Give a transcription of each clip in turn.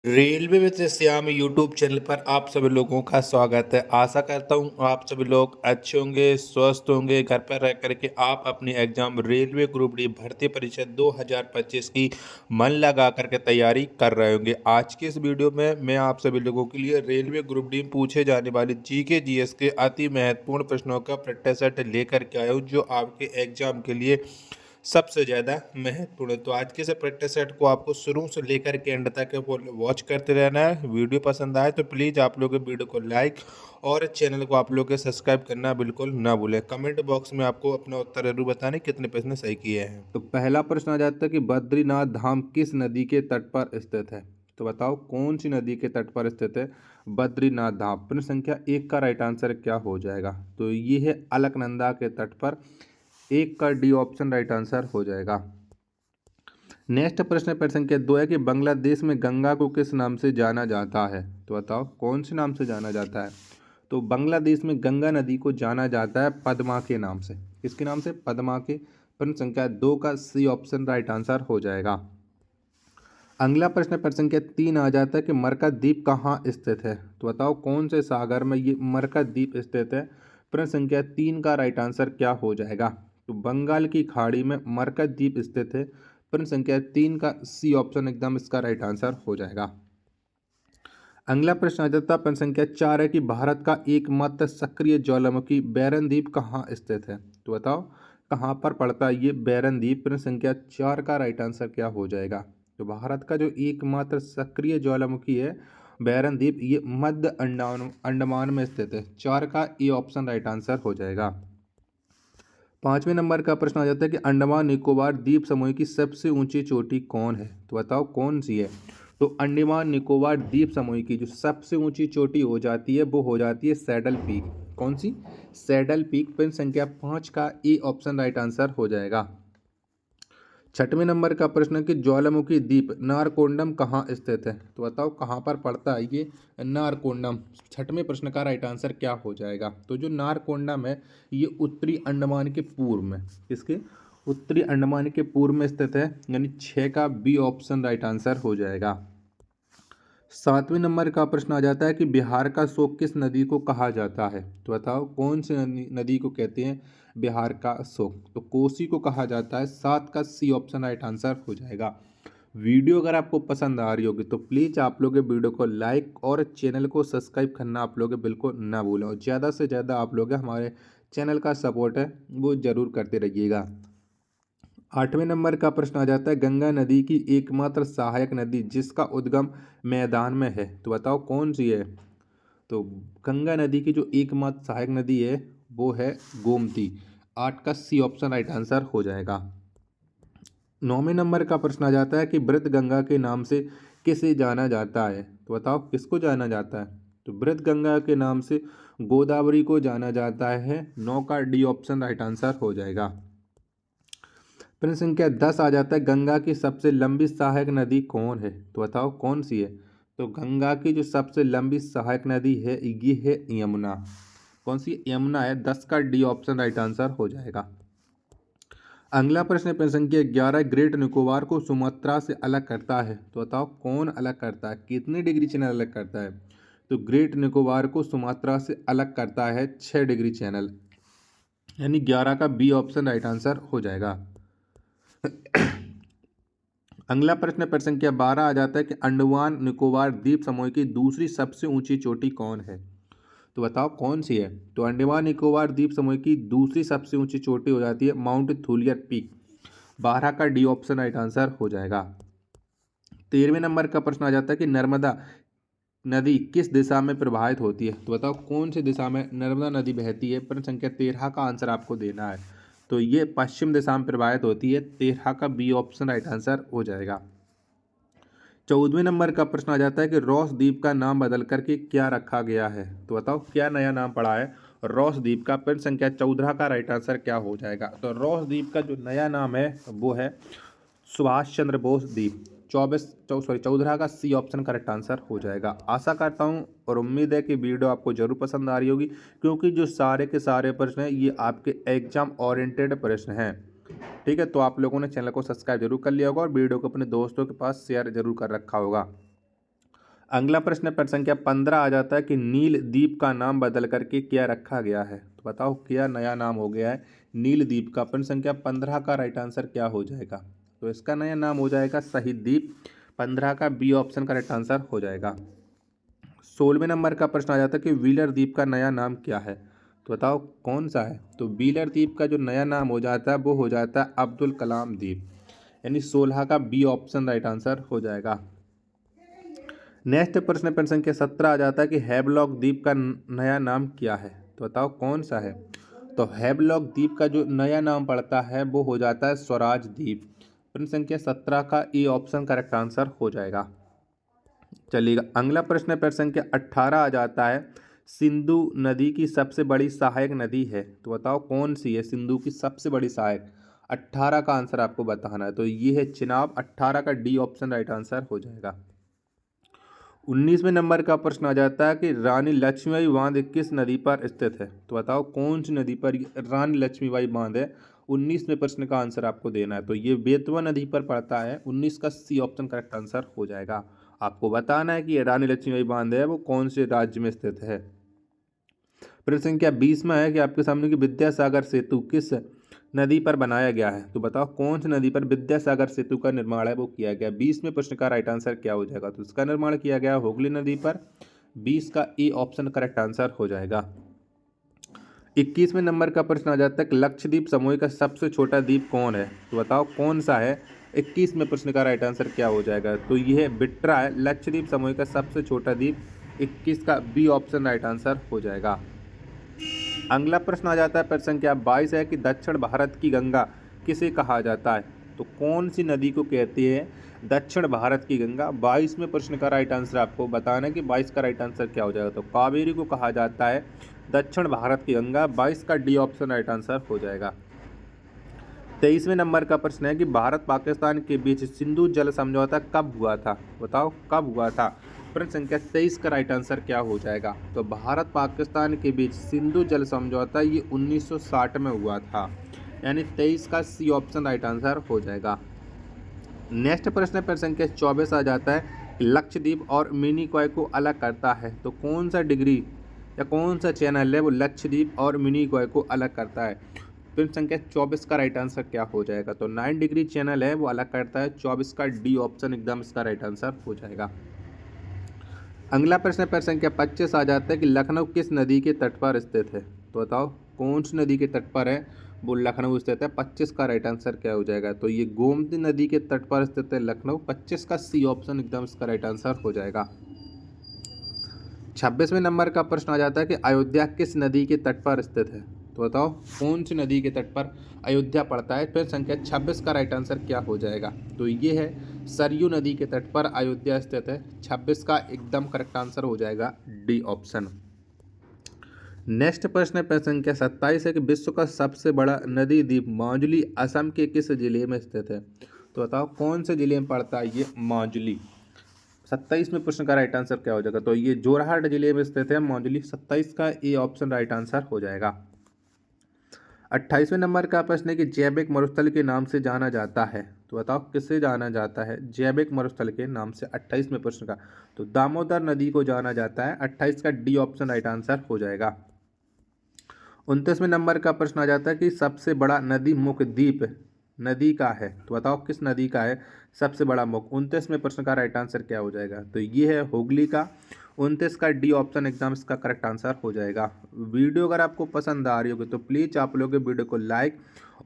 Railway with Shyam YouTube channel पर आप सभी लोगों का स्वागत है। आशा करता हूँ आप सभी लोग अच्छे होंगे, स्वस्थ होंगे। घर पर रह करके आप अपनी एग्जाम रेलवे ग्रुप डी भर्ती परीक्षा 2025 की मन लगा करके तैयारी कर रहे होंगे। आज के इस वीडियो में मैं आप सभी लोगों के लिए रेलवे ग्रुप डी में पूछे जाने वाली जीके जीएस के अति महत्वपूर्ण प्रश्नों का प्रैक्टिस सेट लेकर के आया हूँ, जो आपके एग्जाम के लिए सबसे ज़्यादा महत्वपूर्ण है। तो आज के इस प्रैक्टिस सेट को आपको शुरू से लेकर के एंड तक वॉच करते रहना है। वीडियो पसंद आए तो प्लीज़ आप लोग वीडियो को लाइक और चैनल को आप लोग सब्सक्राइब करना बिल्कुल ना भूलें। कमेंट बॉक्स में आपको अपना उत्तर जरूर बताने कितने प्रश्न सही किए हैं। तो पहला प्रश्न आ जाता है कि बद्रीनाथ धाम किस नदी के तट पर स्थित है। तो बताओ कौन सी नदी के तट पर स्थित है बद्रीनाथ धाम। प्रश्न संख्या 1 का राइट आंसर क्या हो जाएगा। तो ये है अलकनंदा के तट पर। 1 का डी ऑप्शन राइट आंसर हो जाएगा। नेक्स्ट प्रश्न संख्या 2 है कि बांग्लादेश में गंगा को किस नाम से जाना जाता है। तो बताओ कौन से नाम से जाना जाता है। तो बांग्लादेश में गंगा नदी को जाना जाता है पद्मा के नाम से। किसके नाम से? पद्मा के। प्रश्न संख्या 2 का सी ऑप्शन राइट आंसर हो जाएगा। अगला प्रश्न संख्या 3 आ जाता है कि मरकत द्वीप कहाँ स्थित है। तो बताओ कौन से सागर में ये मरकत द्वीप स्थित है। प्रश्न संख्या 3 का राइट आंसर क्या हो जाएगा। तो बंगाल की खाड़ी में मरकत द्वीप स्थित है। प्रश्न संख्या 3 का सी ऑप्शन एकदम इसका राइट आंसर हो जाएगा। अगला प्रश्न आ जाता है प्रश्न संख्या 4 है कि भारत का एकमात्र सक्रिय ज्वालामुखी बैरन द्वीप कहाँ स्थित है। तो बताओ कहाँ पर पड़ता है ये बैरन द्वीप। प्रश्न संख्या 4 का राइट आंसर क्या हो जाएगा। तो भारत का जो एकमात्र सक्रिय ज्वालामुखी है बैरन द्वीप, ये मध्य अंडमान में स्थित है। 4 का ए ऑप्शन राइट आंसर हो जाएगा। 5वें नंबर का प्रश्न आ जाता है कि अंडमान निकोबार द्वीप समूह की सबसे ऊंची चोटी कौन है। तो बताओ कौन सी है। तो अंडमान निकोबार द्वीप समूह की जो सबसे ऊंची चोटी हो जाती है वो हो जाती है सैडल पीक। कौन सी? Saddle peak. प्रश्न संख्या 5 का ए ऑप्शन राइट आंसर हो जाएगा। 6वें नंबर का प्रश्न है कि ज्वालामुखी द्वीप नारकोंडम कहाँ स्थित है। तो बताओ कहाँ पर पड़ता है ये नारकोंडम। 6वें प्रश्न का राइट आंसर क्या हो जाएगा। तो जो नारकोंडम है ये उत्तरी अंडमान के पूर्व में, किसके? उत्तरी अंडमान के पूर्व में स्थित है। यानी 6 का बी ऑप्शन राइट आंसर हो जाएगा। 7वें नंबर का प्रश्न आ जाता है कि बिहार का शोक किस नदी को कहा जाता है। तो बताओ कौन सी नदी को कहते हैं बिहार का शोक। तो कोसी को कहा जाता है। 7 का सी ऑप्शन राइट आंसर हो जाएगा। वीडियो अगर आपको पसंद आ रही होगी तो प्लीज़ आप लोग वीडियो को लाइक और चैनल को सब्सक्राइब करना आप लोग बिल्कुल ना भूलें, और ज़्यादा से ज़्यादा आप लोग हमारे चैनल का सपोर्ट है वो ज़रूर करते रहिएगा। 8वें नंबर का प्रश्न आ जाता है गंगा नदी की एकमात्र सहायक नदी जिसका उद्गम मैदान में है। तो बताओ कौन सी है। तो गंगा नदी की जो एकमात्र सहायक नदी है वो है गोमती। 8 का सी ऑप्शन राइट आंसर हो जाएगा। 9वें नंबर का प्रश्न आ जाता है कि वृद्ध गंगा के नाम से किसे जाना जाता है। तो बताओ किसको जाना जाता है। तो वृद्ध गंगा के नाम से गोदावरी को जाना जाता है। 9 का डी ऑप्शन राइट आंसर हो जाएगा। प्रश्न संख्या 10 आ जाता है गंगा की सबसे लंबी सहायक नदी कौन है। तो बताओ कौन सी है। तो गंगा की जो सबसे लंबी सहायक नदी है ये है यमुना। कौन सी? यमुना है। 10 का डी ऑप्शन राइट आंसर हो जाएगा। अगला प्रश्न संख्या 11 ग्रेट निकोबार को सुमात्रा से अलग करता है। तो बताओ कौन अलग करता है, कितने डिग्री चैनल अलग करता है। तो ग्रेट निकोबार को सुमात्रा से अलग करता है 6 डिग्री चैनल। यानी 11 का बी ऑप्शन राइट आंसर हो जाएगा। अगला प्रश्न संख्या 12 आ जाता है कि अंडमान निकोबार द्वीप समूह की दूसरी सबसे ऊंची चोटी कौन है। तो बताओ कौन सी है। तो अंडमान निकोबार द्वीप समूह की दूसरी सबसे ऊंची चोटी हो जाती है माउंट थूलियर पीक। 12 का डी ऑप्शन राइट आंसर हो जाएगा। 13वें नंबर का प्रश्न आ जाता है कि नर्मदा नदी किस दिशा में प्रवाहित होती है। तो बताओ कौन सी दिशा में नर्मदा नदी बहती है। प्रश्न संख्या 13 का आंसर आपको देना है। तो ये पश्चिम दिशा में प्रवाहित होती है। 13 का बी ऑप्शन राइट आंसर हो जाएगा। 14वें नंबर का प्रश्न आ जाता है कि रॉस द्वीप का नाम बदल करके क्या रखा गया है। तो बताओ क्या नया नाम पड़ा है रॉस द्वीप का। प्रश्न संख्या 14 का राइट आंसर क्या हो जाएगा। तो रॉस द्वीप का जो नया नाम है वो है सुभाष चंद्र बोस द्वीप। 14 का सी ऑप्शन करेक्ट आंसर हो जाएगा। आशा करता हूँ और उम्मीद है कि वीडियो आपको जरूर पसंद आ रही होगी, क्योंकि जो सारे के सारे प्रश्न हैं ये आपके एग्जाम ओरिएंटेड प्रश्न हैं। ठीक है, तो आप लोगों ने चैनल को सब्सक्राइब जरूर कर लिया होगा और वीडियो को अपने दोस्तों के पास शेयर जरूर कर रखा होगा। अगला प्रश्न प्रश्न संख्या 15 आ जाता है कि नील द्वीप का नाम बदल करके क्या रखा गया है। तो बताओ क्या नया नाम हो गया है नील द्वीप का। प्रश्न संख्या 15 का राइट आंसर क्या हो जाएगा। तो इसका नया नाम हो जाएगा शहीद द्वीप। 15 का बी ऑप्शन का राइट आंसर हो जाएगा। 16वें नंबर का प्रश्न आ जाता है कि व्हीलर द्वीप का नया नाम क्या है। तो बताओ कौन सा है। तो व्हीलर द्वीप का जो नया नाम हो जाता है वो हो जाता है अब्दुल कलाम द्वीप। यानी 16 का बी ऑप्शन राइट आंसर हो जाएगा। नेक्स्ट प्रश्न प्रश्न संख्या 17 आ जाता है कि हैवलॉक द्वीप का नया नाम क्या है। तो बताओ कौन सा है। तो हैवलॉक द्वीप का जो नया नाम पड़ता है वो हो जाता है स्वराज द्वीप। प्रश्न संख्या 17 का ई ऑप्शन करेक्ट आंसर हो जाएगा। चलिएगा अगला प्रश्न प्रश्न संख्या 18 आ जाता है सिंधु नदी की सबसे बड़ी सहायक नदी है। तो बताओ कौन सी है सिंधु की सबसे बड़ी सहायक। 18 का आंसर आपको बताना है। तो ये है चिनाब। 18 का डी ऑप्शन राइट आंसर हो जाएगा। 19वें नंबर का प्रश्न आ जाता है कि रानी लक्ष्मीबाई बांध किस नदी पर स्थित है। तो बताओ कौन सी नदी पर रानी लक्ष्मीबाई बांध है। 19वें प्रश्न का आंसर आपको देना है। तो ये बेतवा नदी पर पड़ता है। 19 का सी ऑप्शन करेक्ट आंसर हो जाएगा। आपको बताना है कि ये रानी लक्ष्मीबाई बांध है वो कौन से राज्य में स्थित है। प्रश्न संख्या 20 में है कि आपके सामने की विद्यासागर सेतु किस नदी पर बनाया गया है। तो बताओ कौन सी नदी पर विद्यासागर सेतु का निर्माण है वो किया गया। 20वें प्रश्न का राइट आंसर क्या हो जाएगा। तो इसका निर्माण किया गया हुगली नदी पर। 20 का ई ऑप्शन करेक्ट आंसर हो जाएगा। 21वें नंबर का प्रश्न आ जाता है कि लक्षद्वीप समूह का सबसे छोटा द्वीप कौन है। तो बताओ कौन सा है। 21वें प्रश्न का राइट आंसर क्या हो जाएगा। तो यह बिट्रा है। लक्षद्वीप समूह का सबसे छोटा द्वीप। 21 का बी ऑप्शन राइट आंसर हो जाएगा। अगला प्रश्न आ जाता है प्रश्न संख्या 22 है कि दक्षिण भारत की गंगा किसे कहा जाता है। तो कौन सी नदी को कहती है दक्षिण भारत की गंगा। 22वें प्रश्न का राइट आंसर आपको बताना है कि 22 का राइट आंसर क्या हो जाएगा। तो कावेरी को कहा जाता है दक्षिण भारत की गंगा। 22 का डी ऑप्शन राइट आंसर हो जाएगा। 23वें नंबर का प्रश्न है कि भारत पाकिस्तान के बीच सिंधु जल समझौता कब हुआ था। बताओ कब हुआ था। प्रश्न संख्या 23 का राइट आंसर क्या हो जाएगा। तो भारत पाकिस्तान के बीच सिंधु जल समझौता ये 1960 में हुआ था। यानी 23 का सी ऑप्शन राइट आंसर हो जाएगा। नेक्स्ट प्रश्न संख्या 24 आ जाता है लक्षद्वीप और मिनिकॉय को अलग करता है। तो कौन सा डिग्री या कौन सा चैनल है वो लक्षद्वीप और मिनिकॉय को अलग करता है। प्रश्न संख्या 24 का राइट आंसर क्या हो जाएगा। तो 9 डिग्री चैनल है वो अलग करता है। 24 का डी ऑप्शन एकदम इसका राइट आंसर हो जाएगा। अगला प्रश्न संख्या 25 आ जाता है कि लखनऊ किस नदी के तट पर स्थित है। तो बताओ कौन सी नदी के तट पर है वो लखनऊ स्थित है। 25 का राइट आंसर क्या हो जाएगा। तो ये गोमती नदी के तट पर स्थित है लखनऊ। 25 का सी ऑप्शन एकदम इसका राइट आंसर हो जाएगा। 26वें नंबर का प्रश्न आ जाता है कि अयोध्या किस नदी के तट पर स्थित है। तो बताओ कौन सी नदी के तट पर अयोध्या पड़ता है। फिर संख्या 26 का राइट आंसर क्या हो जाएगा। तो ये है सरयू नदी के तट पर अयोध्या स्थित है। 26 का एकदम करेक्ट आंसर हो जाएगा डी ऑप्शन। नेक्स्ट प्रश्न संख्या 27 है कि विश्व का सबसे बड़ा नदी द्वीप माजुली असम के किस जिले में स्थित है। तो बताओ कौन से जिले में पड़ता है ये माजुली। 27वें प्रश्न का राइट आंसर क्या हो जाएगा। तो ये जोरहाट जिले में स्थित है माजुली। 27 का ए ऑप्शन राइट आंसर हो जाएगा। 28वें नंबर का प्रश्न है कि जैविक मरुस्थल के नाम से जाना जाता है। तो बताओ किसे जाना जाता है जैविक मरुस्थल के नाम से। 28वें प्रश्न का तो दामोदर नदी को जाना जाता है। 28 का डी ऑप्शन राइट आंसर हो जाएगा। 29वें नंबर का प्रश्न आ जाता है कि सबसे बड़ा नदी मुख द्वीप नदी का है। तो बताओ किस नदी का है सबसे बड़ा मुख। 29वें प्रश्न का राइट आंसर क्या हो जाएगा। तो ये है हुगली का। 29 का डी ऑप्शन एकदम इसका करेक्ट आंसर हो जाएगा। वीडियो अगर आपको पसंद आ रही होगी तो प्लीज़ आप लोग वीडियो को लाइक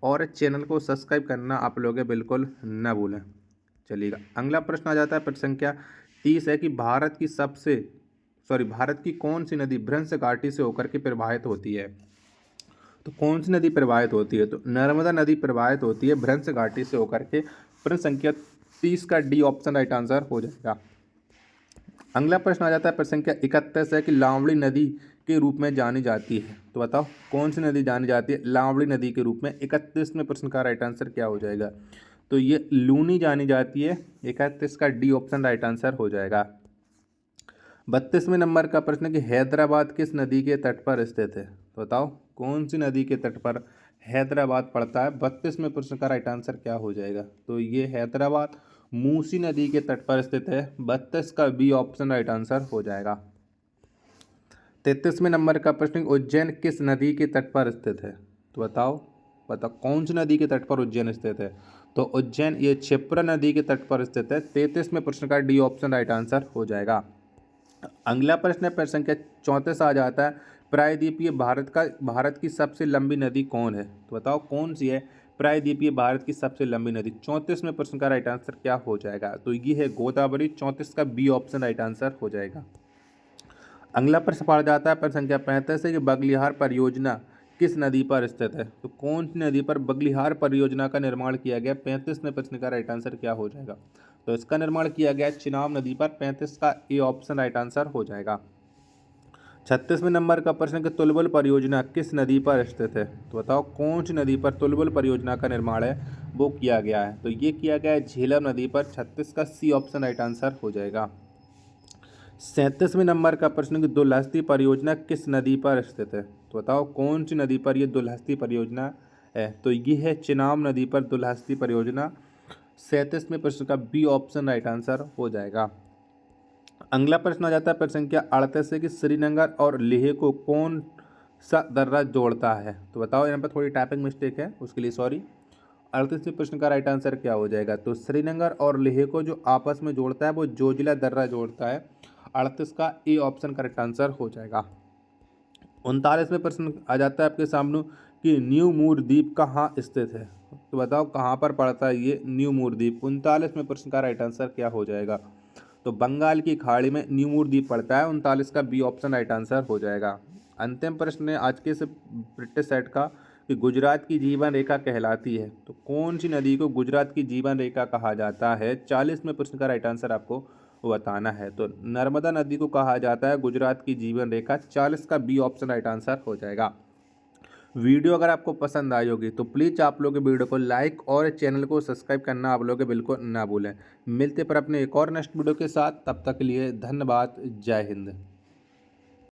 और चैनल को सब्सक्राइब करना आप लोग बिल्कुल न भूलें। चलिएगा अगला प्रश्न आ जाता है प्रश्न संख्या 30 है कि भारत की कौन सी नदी भ्रंश घाटी से होकर के प्रवाहित होती है। तो कौन सी नदी प्रवाहित होती है। तो नर्मदा नदी प्रवाहित होती है भ्रंश घाटी से होकर के। प्रश्न संख्या 30 का डी ऑप्शन राइट आंसर हो जाएगा। अगला प्रश्न आ जाता है प्रश्न संख्या 31 है कि लावणी नदी के रूप में जानी जाती है। तो बताओ कौन सी नदी जानी जाती है लावणी नदी के रूप में। 31वें प्रश्न का राइट आंसर क्या हो जाएगा। तो ये लूनी जानी जाती है। 31 का डी ऑप्शन राइट आंसर हो जाएगा। 32वें नंबर का प्रश्न है कि हैदराबाद किस नदी के तट पर स्थित है। तो बताओ कौन सी नदी के तट पर हैदराबाद पड़ता है। 32वें प्रश्न का राइट आंसर क्या हो जाएगा। तो ये हैदराबाद मूसी नदी के तट पर स्थित है। 32 का बी ऑप्शन राइट आंसर हो जाएगा। 33वें नंबर का प्रश्न, उज्जैन किस नदी के तट पर स्थित है? तो बताओ कौन सी नदी के तट पर उज्जैन स्थित है? तो उज्जैन ये क्षिप्रा नदी के तट पर स्थित है। 33वें प्रश्न का डी ऑप्शन राइट आंसर हो जाएगा। अगला प्रश्न है प्रश्न संख्या 34 आ जाता है, प्रायद्वीपीय भारत की सबसे लंबी नदी कौन है? तो बताओ कौन सी है प्रायद्वीपीय भारत की सबसे लंबी नदी? 34वें प्रश्न का राइट आंसर क्या हो जाएगा? तो ये है गोदावरी। 34 का बी ऑप्शन राइट आंसर हो जाएगा। अगला प्रश्न पढ़ा जाता है प्रश्न संख्या 35 है कि बगलिहार परियोजना किस नदी पर स्थित है? तो कौन सी नदी पर बगलिहार परियोजना का निर्माण किया गया? 35वें प्रश्न का राइट आंसर क्या हो जाएगा? तो इसका निर्माण किया गया चिनाब नदी पर। 35 का ए ऑप्शन राइट आंसर हो जाएगा। 36वें नंबर का प्रश्न कि तुलबुल परियोजना किस नदी पर स्थित है? तो बताओ कौन सी नदी पर तुलबुल परियोजना का निर्माण है वो किया गया है? तो ये किया गया है झेलम नदी पर। 36 का सी ऑप्शन राइट आंसर हो जाएगा। 37वें नंबर का प्रश्न कि दुलहस्ती परियोजना किस नदी पर स्थित है? तो बताओ कौन सी नदी पर यह दुलहस्ती परियोजना है? तो ये है चिनाब नदी पर दुलहस्ती परियोजना। 37वें प्रश्न का बी ऑप्शन राइट आंसर हो जाएगा। अगला प्रश्न आ जाता है प्रश्न संख्या 38 से कि श्रीनगर और लेह को कौन सा दर्रा जोड़ता है? तो बताओ, यहाँ पर थोड़ी टाइपिंग मिस्टेक है, उसके लिए सॉरी। 38वें प्रश्न का राइट आंसर क्या हो जाएगा? तो श्रीनगर और लेह को जो आपस में जोड़ता है वो जोजिला दर्रा जोड़ता है। 38 का ए ऑप्शन करेक्ट आंसर हो जाएगा। 39वें प्रश्न आ जाता है आपके सामने कि न्यू मूर द्वीप कहाँ स्थित है? तो बताओ कहाँ पर पड़ता है ये न्यू मूर द्वीप? 39वें प्रश्न का राइट आंसर क्या हो जाएगा? तो बंगाल की खाड़ी में न्यू मूर द्वीप पड़ता है। 39 का बी ऑप्शन राइट आंसर हो जाएगा। अंतिम प्रश्न है आज के से ब्रिटिश सेट का कि गुजरात की जीवन रेखा कहलाती है। तो कौन सी नदी को गुजरात की जीवन रेखा कहा जाता है? 40वें प्रश्न का राइट आंसर आपको बताना है। तो नर्मदा नदी को कहा जाता है गुजरात की जीवन रेखा। 40 का बी ऑप्शन राइट आंसर हो जाएगा। वीडियो अगर आपको पसंद आई होगी तो प्लीज़ आप लोग वीडियो को लाइक और चैनल को सब्सक्राइब करना आप लोग बिल्कुल ना भूलें। मिलते पर अपने एक और नेक्स्ट वीडियो के साथ, तब तक के लिए धन्यवाद। जय हिंद।